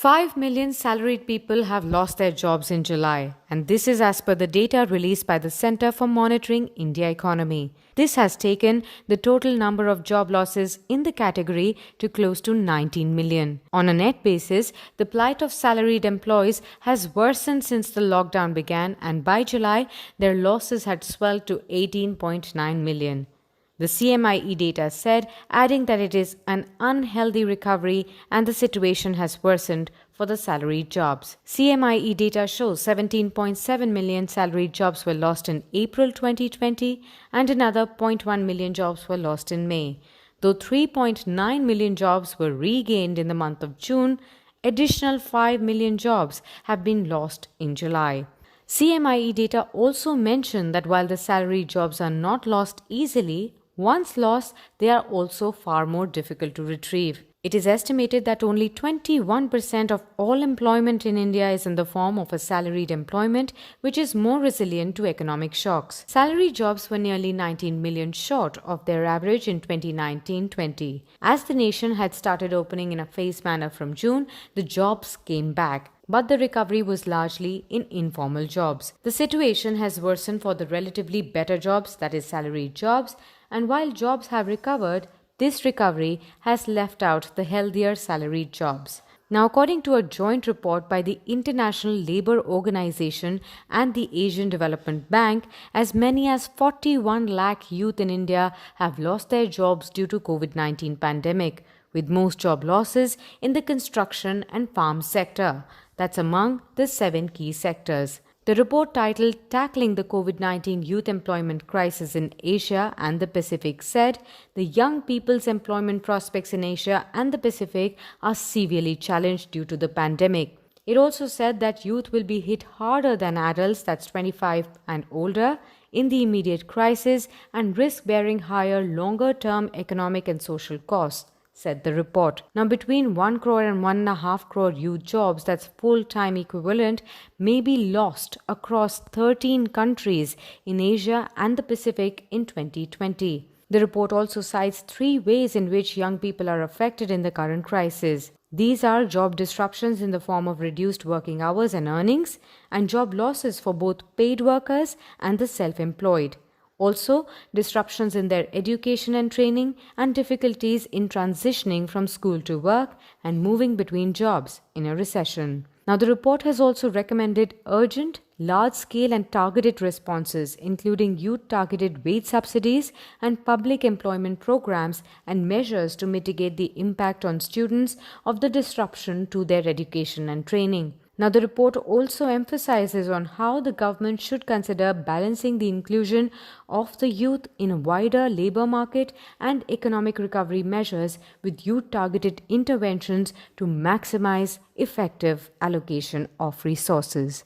5 million salaried people have lost their jobs in July, and this is as per the data released by the Center for Monitoring India Economy. This has taken the total number of job losses in the category to close to 19 million. On a net basis, the plight of salaried employees has worsened since the lockdown began, and by July, their losses had swelled to 18.9 million. The CMIE Data said, adding that it is an unhealthy recovery and the situation has worsened for the salaried jobs. CMIE Data shows 17.7 million salaried jobs were lost in April 2020 and another 0.1 million jobs were lost in May. Though 3.9 million jobs were regained in the month of June, additional 5 million jobs have been lost in July. CMIE Data also mentioned that while the salaried jobs are not lost easily, once lost, they are also far more difficult to retrieve. It is estimated that only 21% of all employment in India is in the form of a salaried employment, which is more resilient to economic shocks. Salaried jobs were nearly 19 million short of their average in 2019-20. As the nation had started opening in a phased manner from June, the jobs came back. But the recovery was largely in informal jobs. The situation has worsened for the relatively better jobs, that is salaried jobs, and while jobs have recovered, this recovery has left out the healthier salaried jobs. Now, according to a joint report by the International Labour Organization and the Asian Development Bank, as many as 41 lakh youth in India have lost their jobs due to COVID-19 pandemic, with most job losses in the construction and farm sector. That's among the 7 key sectors. The report titled Tackling the COVID-19 Youth Employment Crisis in Asia and the Pacific said the young people's employment prospects in Asia and the Pacific are severely challenged due to the pandemic. It also said that youth will be hit harder than adults, that's 25 and older, in the immediate crisis and risk bearing higher longer-term economic and social costs, said the report. Now, between 1 crore and 1.5 crore youth jobs, that's full-time equivalent, may be lost across 13 countries in Asia and the Pacific in 2020. The report also cites 3 ways in which young people are affected in the current crisis. These are job disruptions in the form of reduced working hours and earnings, and job losses for both paid workers and the self-employed. Also, disruptions in their education and training and difficulties in transitioning from school to work and moving between jobs in a recession. Now, the report has also recommended urgent, large-scale and targeted responses, including youth-targeted wage subsidies and public employment programs and measures to mitigate the impact on students of the disruption to their education and training. Now, the report also emphasizes on how the government should consider balancing the inclusion of the youth in a wider labor market and economic recovery measures with youth-targeted interventions to maximize effective allocation of resources.